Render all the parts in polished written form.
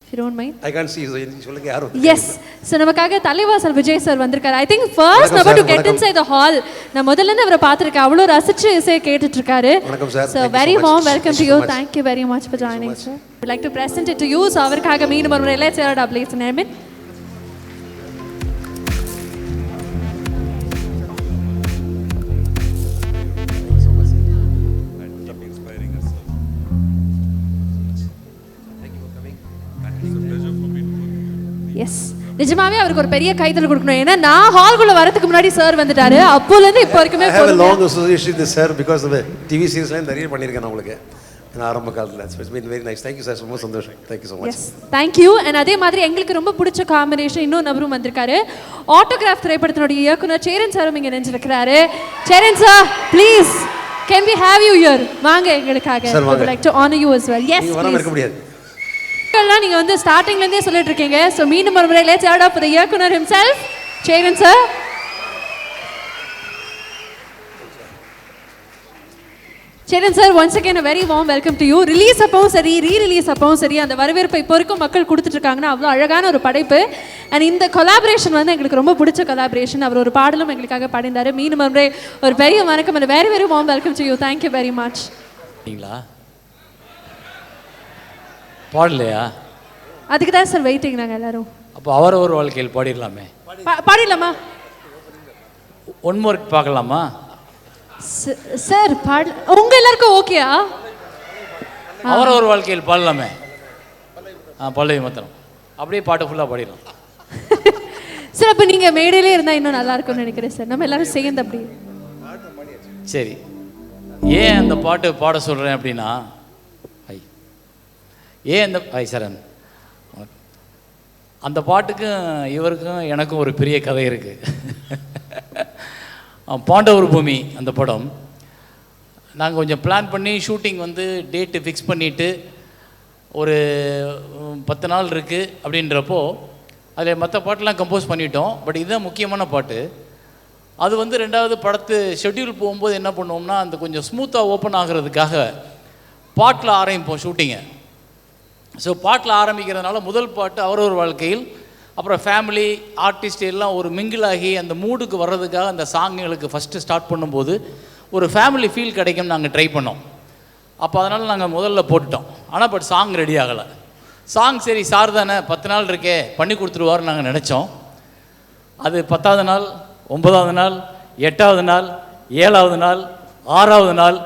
If you don't mind. I can't see you. சொல்லுங்க யார் வந்து? Yes. So நமக்காக தலைவாசல் விஜய் சார் வந்திருக்காரு. I think first number to get inside the hall. நான் முதல்ல இருந்து அவரை பார்த்திருக்கேன். அவ்வளோ ரசிச்சு இசையை கேட்டுட்டு இருக்காரு. வணக்கம் sir. So very warm welcome to you. Thank you very much for joining sir. I would like to present it to you. So அவருக்காக மீண்டும் ஒரு முறை let's hear it up please. Name yes நிஜமாவே அவருக்கு ஒரு பெரிய கைதல் கொடுக்கணும். ஏன்னா நான் ஹால்குள்ள வரதுக்கு முன்னாடி சார் வந்துட்டாரு. அப்போல இருந்து இப்போ வரைக்குமே I have a long association with sir because of the TV series லாம் நிறைய பண்ணிருக்கேன் நான் உங்களுக்கு ஆரம்ப காலத்துல. It's been very nice. Thank you sir. ரொம்ப சந்தோஷம். Thank you so much. Yes. Thank you. And அதே மாதிரி எங்களுக்கு ரொம்ப பிடிச்ச காம்பினேஷன் இன்னும் நபரும் வந்திருக்காரு. ஆட்டோகிராஃப் திரைப்படத்தினுடைய இயக்குனர் சேரன் சாரும் இங்க நினைச்சிருக்காரு. Cheran sir please can we have you here? வாங்க எங்களுக்காக. I would like to honor you as well. Yes. நீங்க வராம இருக்க முடியாது. நீங்க வந்து ஸ்டார்டிங்ல இருந்தே சொல்லிட்டு இருக்கீங்க. சோ மீண்டும் ஒரு முறை let's hear it up for the இயக்குனர் himself Cheran sir. Cheran sir once again a very warm welcome to you. Release அப்பவும் சரி ரீ-ரிலீஸ் அப்பவும் சரி அந்த வரவேற்பை இப்போ வரைக்கும் மக்கள் கொடுத்துட்டு இருக்காங்கன்னா அவ்வளோ அழகான ஒரு படைப்பு. அண்ட் இந்த கொலாபரேஷன் வந்து எங்களுக்கு ரொம்ப பிடிச்ச கொலாபரேஷன். அவர் ஒரு பாடலும் எங்களுக்காக பாடினாரு. மீண்டும் ஒரு முறை ஒரு பெரிய வணக்கம் and very very warm welcome to you. Thank you very much. பாடலையா? அதுக்கு தான் சார் வெயிட்டிங் நாங்கள் எல்லாரும். அப்போ அவர் ஒரு வாழ்க்கையில் பாடிடலாமே. பாடிடலாமா? ஒன் மோர் பார்க்கலாமா? சார் பாட உங்க எல்லாருக்கும் ஓகேயா? அவர் ஒரு வாழ்க்கையில் பாடலாமே. பல்லவி மாத்திரம் அப்படியே பாட்டு ஃபுல்லாக பாடிடலாம். சார் அப்போ நீங்கள் மேடையிலே இருந்தால் இன்னும் நல்லா இருக்கும்னு நினைக்கிறேன் சார். நம்ம எல்லாரும் சேர்ந்து அப்படி. சரி, ஏன் அந்த பாட்டு பாட சொல்கிறேன் அப்படின்னா ஏன் அந்த சரண் அந்த பாட்டுக்கும் இவருக்கும் எனக்கும் ஒரு பெரிய கதை இருக்குது. பாண்டவர் பூமி அந்த படம் நாங்கள் கொஞ்சம் பிளான் பண்ணி ஷூட்டிங் வந்து டேட்டு ஃபிக்ஸ் பண்ணிவிட்டு ஒரு 10 நாள் இருக்குது அப்படின்றப்போ அதில் மற்ற பாட்டெலாம் கம்போஸ் பண்ணிட்டோம். பட் இதுதான் முக்கியமான பாட்டு. அது வந்து ரெண்டாவது படத்து ஷெட்யூல் போகும்போது என்ன பண்ணுவோம்னா அந்த கொஞ்சம் ஸ்மூத்தாக ஓப்பன் ஆகிறதுக்காக பாட்டில் ஆரம்பிப்போம் ஷூட்டிங்கை. ஸோ பாட்டில் ஆரம்பிக்கிறதுனால முதல் பாட்டு அவர் ஒரு வாழ்க்கையில், அப்புறம் ஃபேமிலி ஆர்டிஸ்ட் எல்லாம் ஒரு மிங்கிள் ஆகி அந்த மூடுக்கு வர்றதுக்காக அந்த சாங்குகளுக்கு ஃபஸ்ட்டு ஸ்டார்ட் பண்ணும்போது ஒரு ஃபேமிலி ஃபீல் கிடைக்கும் நாங்கள் ட்ரை பண்ணோம். அப்போ அதனால் நாங்கள் முதல்ல போட்டுட்டோம். ஆனால் பட் சாங் ரெடி ஆகலை. சாங் சரி சார் தானே 10 நாள் இருக்கே பண்ணி கொடுத்துருவாருன்னு நாங்கள் நினச்சோம். அது 10வது நாள், 9வது நாள், 8வது நாள், 7வது நாள், 6வது நாள்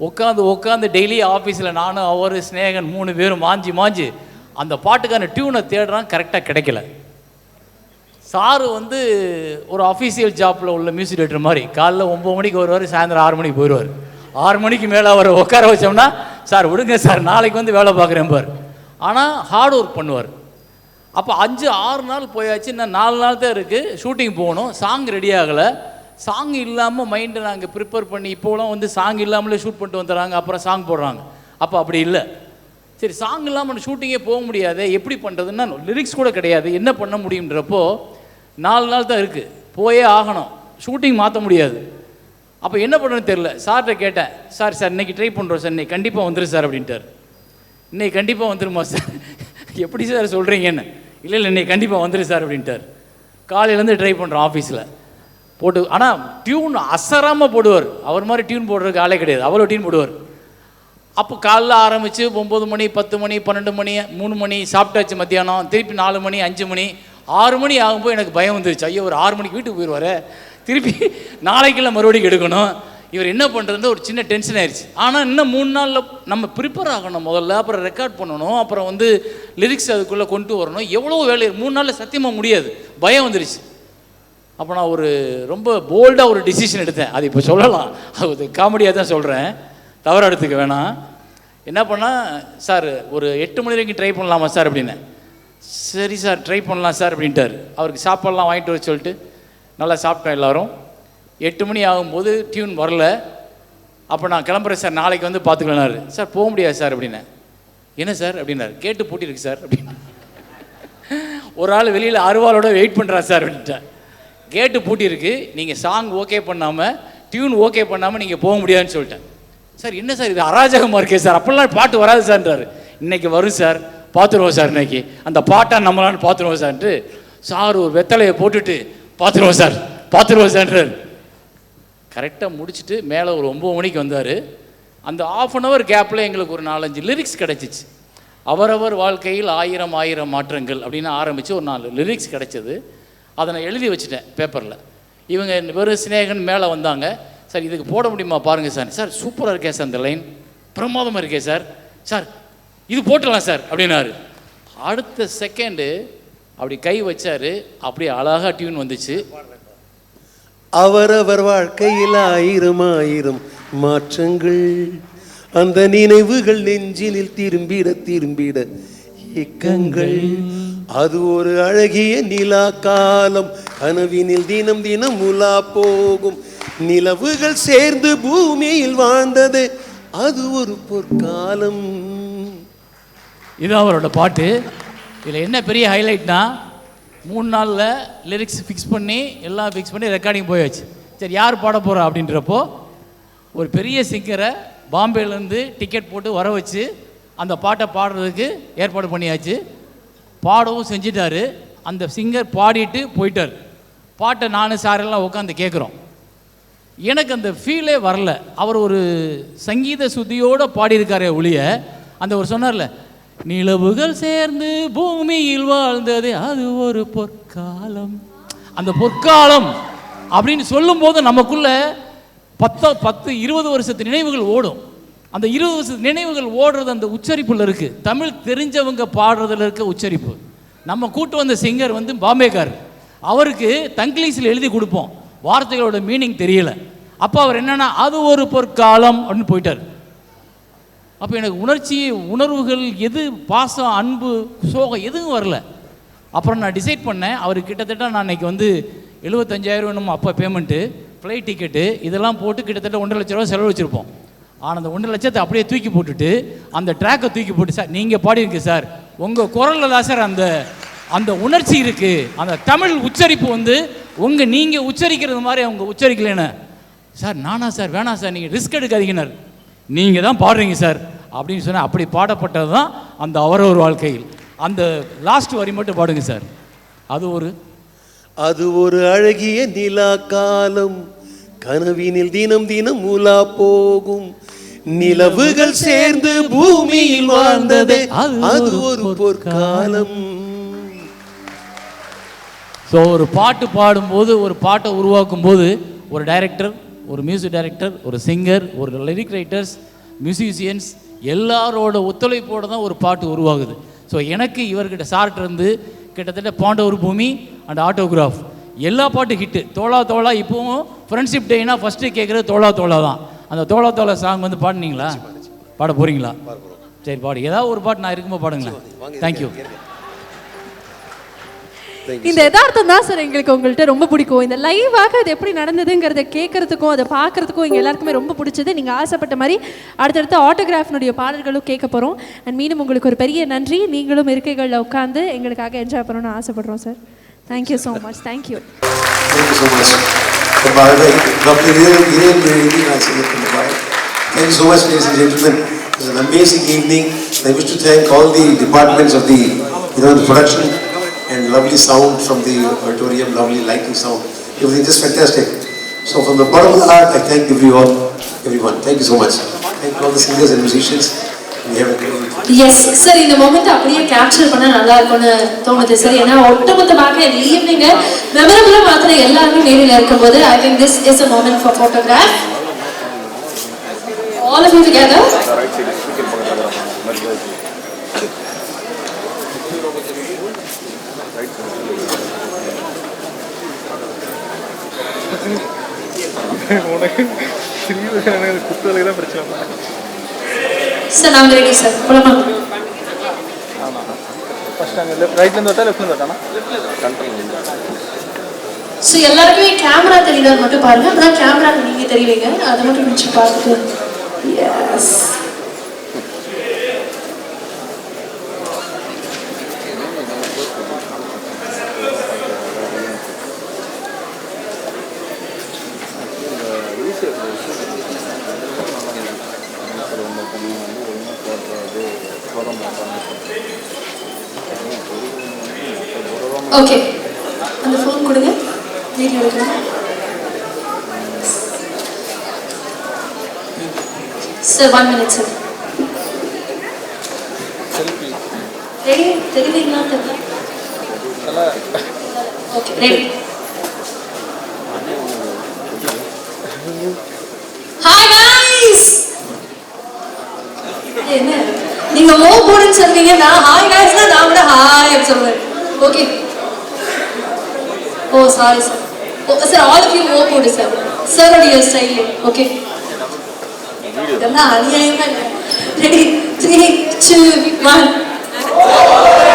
உட்காந்து டெய்லி ஆஃபீஸில் நானும் அவர் ஸ்னேகன் 3 பேரும் மாஞ்சி அந்த பாட்டுக்கான டியூனை தேடுறான். கரெக்டாக கிடைக்கல. சாரு வந்து ஒரு அஃபீஷியல் ஜாப்பில் உள்ள மியூசிக் டைரக்டர் மாதிரி காலைல 9 மணிக்கு வருவார், சாயந்தரம் 6 மணிக்கு போயிடுவார். 6 மணிக்கு மேலே அவரை உட்கார வச்சோம்னா சார் விடுங்க சார் நாளைக்கு வந்து வேலை பார்க்குறேன் பார். ஆனால் ஹார்ட் ஒர்க் பண்ணுவார். அப்போ 5-6 நாள் போயாச்சு. இன்னும் 4 நாள் தான் இருக்குது ஷூட்டிங் போகணும். சாங் ரெடி ஆகலை. சாங் இல்லாமல் மைண்டை நாங்கள் ப்ரிப்பேர் பண்ணி இப்போலாம் வந்து சாங் இல்லாமலே ஷூட் பண்ணிட்டு வந்துடுறாங்க, அப்புறம் சாங் போடுறாங்க. அப்போ அப்படி இல்லை. சரி சாங் இல்லாமல் ஷூட்டிங்கே போக முடியாது, எப்படி பண்ணுறதுன்னா லிரிக்ஸ் கூட கிடையாது, என்ன பண்ண முடியுன்றப்போ 4 நாள் தான் இருக்குது, போயே ஆகணும், ஷூட்டிங் மாற்ற முடியாது. அப்போ என்ன பண்ணுறதுன்னு தெரில. சார்கிட்ட கேட்டேன், சார் இன்றைக்கி ட்ரை பண்ணுறோம் சார், இன்றைக்கி கண்டிப்பாக வந்துடும் சார் அப்படின்ட்டார். இன்றைக்கி கண்டிப்பாக வந்துடுமா சார்? எப்படி சார் சொல்கிறீங்கன்னு? இல்லை இன்றைக்கி கண்டிப்பாக வந்துடும் சார் அப்படின்ட்டார். காலையிலேருந்து ட்ரை பண்ணுறோம் ஆஃபீஸில் போட்டு. ஆனால் டியூன் அசராமல் போடுவார். அவர் மாதிரி டியூன் போடுறதுக்கு ஆளே கிடையாது, அவ்வளோ டியூன் போடுவார். அப்போ காலைல ஆரம்பித்து 9 மணி 10 மணி 12 மணி 3 மணி சாப்பிட்டாச்சு, மத்தியானம் திருப்பி 4 மணி 5 மணி 6 மணி ஆகும்போது எனக்கு பயம் வந்துருச்சு. ஐயோ ஒரு 6 மணிக்கு வீட்டுக்கு போயிடுவார், திருப்பி நாளைக்கெல்லாம் மறுபடியும் எடுக்கணும், இவர் என்ன பண்ணுறதுன்னு ஒரு சின்ன டென்ஷன் ஆயிடுச்சு. ஆனால் இன்னும் 3 நாளில் நம்ம ப்ரிப்பேர் ஆகணும் முதல்ல, அப்புறம் ரெக்கார்ட் பண்ணணும், அப்புறம் வந்து லிரிக்ஸ் அதுக்குள்ளே கொண்டு வரணும், எவ்வளோ வேலை 3 நாளில் சத்தியமாக முடியாது, பயம் வந்துருச்சு. அப்போ நான் ஒரு ரொம்ப போல்டாக ஒரு டிசிஷன் எடுத்தேன். அது இப்போ சொல்லலாம், அது காமெடியாக தான் சொல்கிறேன், தவறு எடுத்துக்க வேணாம். என்ன பண்ணால், சார் ஒரு 8 மணி வரைக்கும் ட்ரை பண்ணலாமா சார் அப்படின்னு. சரி சார் ட்ரை பண்ணலாம் சார் அப்படின்ட்டார். அவருக்கு சாப்பாடெலாம் வாங்கிட்டு வர சொல்லிட்டு நல்லா சாப்பிட்டோம் எல்லோரும். 8 மணி ஆகும்போது டியூன் வரல. அப்போ நான் கிளம்புறேன் சார், நாளைக்கு வந்து பார்த்துக்கலான்னாரு. சார் போக முடியாது சார் அப்படின்னேன். என்ன சார் அப்படின்னாரு. கேட்டு பூட்டிருக்கு சார் அப்படின்னு. ஒரு ஆள் வெளியில் அருவாளோட வெயிட் பண்ணுறான் சார் அப்படின்ட்டேன். கேட்டு பூட்டியிருக்கு, நீங்கள் சாங் ஓகே பண்ணாமல் டியூன் ஓகே பண்ணாமல் நீங்கள் போக முடியாதுன்னு சொல்லிட்டேன். சார் என்ன சார் இது அராஜகமாக இருக்கே சார், அப்போல்லாம் பாட்டு வராது சார்ன்றாரு. இன்றைக்கி வரும் சார், பார்த்துருவோம் சார் இன்னைக்கு அந்த பாட்டை நம்மளான்னு பார்த்துருவோம் சார்ன்ட்டு சார் ஒரு வெத்தலையை போட்டுட்டு பார்த்துருவோம் சார் பார்த்துருவோம் சார்ன்றார். கரெக்டாக முடிச்சுட்டு மேலே ஒரு 9 மணிக்கு வந்தார். அந்த 1/2 hour கேப்பில் எங்களுக்கு ஒரு 4-5 லிரிக்ஸ் கிடச்சிச்சு. அவரவர் வாழ்க்கையில் 1000 மாற்றங்கள் அப்படின்னு ஆரம்பித்து ஒரு 4 லிரிக்ஸ் கிடச்சிது. அதை நான் எழுதி வச்சுட்டேன் பேப்பரில். இவங்க வெறும் சிநேகன் மேலே வந்தாங்க. சார் இதுக்கு போட முடியுமா பாருங்கள் சார். சார் சூப்பராக இருக்கே சார் அந்த லைன், பிரமாதமாக இருக்கே சார், சார் இது போட்டுடலாம் சார் அப்படின்னாரு. அடுத்த செகண்டு அப்படி கை வச்சார், அப்படியே அழகாக டியூன் வந்துச்சு. அவரவர் வாழ்க்கையில் 1000 மாற்றங்கள், அந்த நினைவுகள் நெஞ்சினில் திரும்பிட திரும்பிட ஏக்கங்கள். அது ஒரு அழகிய நிலா காலம், கனவினில் தினம் தினம் உலா போகும். நிலவுகள் சேர்ந்து பூமியில் வாழ்ந்தது, அது ஒரு பொற்காலம். இது அவரோட பாட்டு. இதில் என்ன பெரிய ஹைலைட்னா 3 நாளில் லிரிக்ஸ் ஃபிக்ஸ் பண்ணி எல்லாம் ஃபிக்ஸ் பண்ணி ரெக்கார்டிங் போயாச்சு. சரி யார் பாட போகிறா அப்படின்றப்போ ஒரு பெரிய சிங்கரை பாம்பேலேருந்து டிக்கெட் போட்டு வர வச்சு அந்த பாட்டை பாடுறதுக்கு ஏற்பாடு பண்ணியாச்சு. பாடவும் செஞ்சிட்டாரு. அந்த சிங்கர் பாடிட்டு போயிட்டார். பாட்டை நான் சாரெல்லாம் உட்காந்து கேட்குறோம். எனக்கு அந்த ஃபீலே வரல. அவர் ஒரு சங்கீத சுத்தியோடு பாடியிருக்காரே ஒழிய, அந்த ஒரு சொன்னார்ல, நிலவுகள் சேர்ந்து பூமியில் வாழ்ந்தது அது ஒரு பொற்காலம், அந்த பொற்காலம் அப்படின்னு சொல்லும்போது நமக்குள்ள 10-20 வருஷத்து நினைவுகள் ஓடும். அந்த 20 வருஷத்து நினைவுகள் ஓடுறது அந்த உச்சரிப்பில் இருக்குது. தமிழ் தெரிஞ்சவங்க பாடுறதுல இருக்க உச்சரிப்பு. நம்ம கூட்டு வந்த சிங்கர் வந்து பாம்பேக்கார். அவருக்கு தங்கிலீஷில் எழுதி கொடுப்போம், வார்த்தைகளோட மீனிங் தெரியல. அப்போ அவர் என்னன்னா அது ஒரு பொற்காலம் அப்படின்னு போயிட்டார். அப்போ எனக்கு உணர்வுகள் எது, பாசம், அன்பு, சோகம் எதுவும் வரல. அப்புறம் நான் டிசைட் பண்ணேன், அவர் கிட்டத்தட்ட நான் அன்றைக்கி வந்து 75,000 என்னமோ அப்போ பேமெண்ட்டு, ஃப்ளைட் டிக்கெட்டு இதெல்லாம் போட்டு கிட்டத்தட்ட 1.5 லட்ச ரூபா செலவு வச்சுருப்போம். ஆனால் அந்த 1.5 லட்சத்தை அப்படியே தூக்கி போட்டுட்டு அந்த ட்ராக்கை தூக்கி போட்டு, சார் நீங்கள் பாடியிருக்கு சார், உங்கள் குரலில் தான் சார் அந்த அந்த உணர்ச்சி இருக்குது, அந்த தமிழ் உச்சரிப்பு வந்து நீங்கள் உச்சரிக்கிறது மாதிரி அவங்க உச்சரிக்கலைன்னு. சார் நானா சார், வேணாம் சார், நீங்கள் ரிஸ்க் எடுக்காதீங்கன்னார். நீங்கள் தான் பாடுறீங்க சார் அப்படின்னு சொன்னால் அப்படி பாடப்பட்டது தான் அந்த அவரவர் வாழ்க்கையில். அந்த லாஸ்ட் வரி மட்டும் பாடுங்க சார். அது ஒரு அழகிய நிலா காலம், கனவினில் தினம் தினம் உலா போகும். நிலவுகள் சேர்ந்து பூமியில் வாழ்ந்ததே அது ஒரு பொற்காலம். ஸோ ஒரு பாட்டு பாடும்போது, ஒரு பாட்டை உருவாக்கும் போது ஒரு டைரக்டர், ஒரு மியூசிக் டைரக்டர், ஒரு சிங்கர், ஒரு லிரிக் ரைட்டர்ஸ், மியூசிஷியன்ஸ் எல்லாரோட ஒத்துழைப்போடு தான் ஒரு பாட்டு உருவாகுது. ஸோ எனக்கு இவர்கிட்ட சார்ட்டிருந்து கிட்டத்தட்ட பாண்டவர் பூமி அண்ட் ஆட்டோகிராஃப் எல்லா பாட்டு ஹிட்டு. தோளா தோளா இப்போவும் ஃப்ரெண்ட்ஷிப் டேனா ஃபஸ்ட்டு கேட்குறது தோளா தோளா தான். அந்த தோளா தோளா சாங் வந்து பாடினீங்களா, பாட போகிறீங்களா? சரி பாடு, ஏதாவது ஒரு பாட்டு நான் இருக்கும்போது பாடுங்களேன். தேங்க்யூ. இந்த யதார்த்தம் தான் சார் எங்களுக்கு உங்கள்கிட்ட ரொம்ப பிடிக்கும். இந்த லைவாக அது எப்படி நடந்ததுங்கிறத கேட்கறதுக்கும் அதை பார்க்கறதுக்கும் எங்கள் எல்லாருக்குமே ரொம்ப பிடிச்சது. நீங்கள் ஆசைப்பட்ட மாதிரி அடுத்தடுத்த ஆட்டோகிராஃபினுடைய பாடல்களும் கேட்க போகிறோம். அண்ட் மீண்டும் உங்களுக்கு ஒரு பெரிய நன்றி. நீங்களும் இருக்கைகளில் உட்காந்து எங்களுக்காக என்ஜாய் பண்ணணும்னு ஆசைப்படுறோம் sir. Thank you so much. Thank you. Thank you so much. Dr. Thank you so much, ladies and gentlemen. It was an amazing evening. I wish to thank all the departments of the production and lovely sound from the auditorium, lovely lighting sound. Everything just fantastic. So from the bottom of the heart, I thank everyone. Thank you so much. Thank all the singers and musicians. Yes sir, இந்த moment அப்படியே capture பண்ண நல்லா இருக்கும்னு தோணுது sir. ஏன்னா ஒட்டுமொத்தமாக இந்த evening மெமரபிளா மாத்திர எல்லாருமே நேரில் இருக்கும்போது I think this is a moment for photograph. All of you together. உனக்கு சிறிய குத்துவலை தான் பிரச்சனை. சார் நாங்கள் ரெடி சார், போலாமா? ஃபர்ஸ்ட் அங்கே ரைட்லேருந்து வரட்டா லெஃப்ட்லேருந்து வரட்டானா? ஸோ எல்லாருக்குமே கேமரா தெரியுதான்னு மட்டும் பாருங்க. அப்பதான் கேமரா நீங்க தெரியுவீங்க, அதை மட்டும் வச்சு பார்த்துட்டு. எஸ் ஓகே அந்த ஃபோன் கொடுங்க வீடியோ எடுக்கணும் sir 1 minute sir selfie ready தெரியுங்களா தெரியல நல்லா ஓகே ரெடி ஹாய் गाइस என்ன நீங்க ஓ போடுன்னு சொல்வீங்க நான் ஹாய் गाइसனா நான் கூட ஹாய் அப்படி சொல்றேன் okay oh sorry sir oh sir all of you oh போடு சார் சார் உடைய ஸ்டைல் ஓகே இதெல்லாம் அநியாயமா இல்லை ரெடி 3 2 1